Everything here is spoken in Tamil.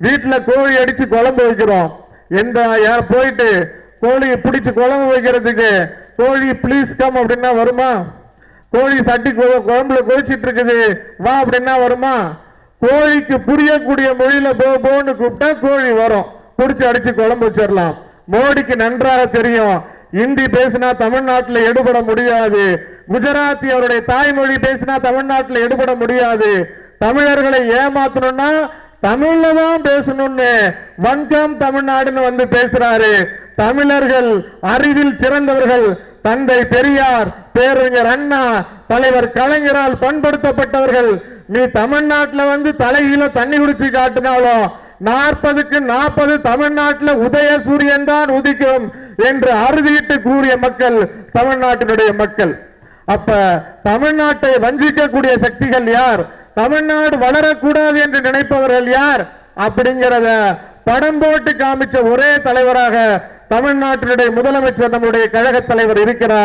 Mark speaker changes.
Speaker 1: வீட்டுல கோழி அடிச்சு குழம்பு வைக்கிறோம். எந்த போயிட்டு கோழியை பிடிச்சு குழம்பு வைக்கிறதுக்கு கோழி ப்ளீஸ் கம் அப்படின்னா வருமா? கோழி சட்டி குழம்புல கொதிச்சிட்டு இருக்குது வா அப்படின்னா வருமா? கோழிக்கு புரியக்கூடிய மொழியில போன்னு கூப்பிட்டா கோழி வரும், பிடிச்சி அடிச்சு குழம்பு வச்சிடலாம். மோடிக்கு நன்றாக தெரியும், இந்தி பேசினா தமிழ்நாட்டில் எடுபட முடியாது, குஜராத்தி அவருடைய தாய்மொழி பேசினா தமிழ்நாட்டில் எடுபட முடியாது. தமிழர்களை ஏமாத்தணும்னா தமிழ்ல தான் பேசணும்னு வணக்கம் தமிழ்நாடுன்னு வந்து பேசுறாரு. தமிழர்கள் அறிவில் சிறந்தவர்கள். தந்தை பெரியார், பேரறிஞர் அண்ணா, தலைவர் கலைஞரால் பண்படுத்தப்பட்டவர்கள். நீ தமிழ்நாட்டில் வந்து தலையில தண்ணி குடிச்சு காட்டினாலும் 40க்கு 40 தமிழ்நாட்டில் உதய சூரியன் தான் உதிக்கும் என்று அறுதியிட்டு கூறிய மக்கள் தமிழ்நாட்டினுடைய மக்கள். அப்ப தமிழ்நாட்டை வஞ்சிக்கக்கூடிய சக்திகள் யார்? தமிழ்நாடு வளரக்கூடாது என்று நினைப்பவர்கள் யார் அப்படிங்கிறத படம் போட்டு காமிச்ச ஒரே தலைவராக தமிழ்நாட்டினுடைய முதலமைச்சர் நம்முடைய கழக தலைவர் இருக்கிறார்.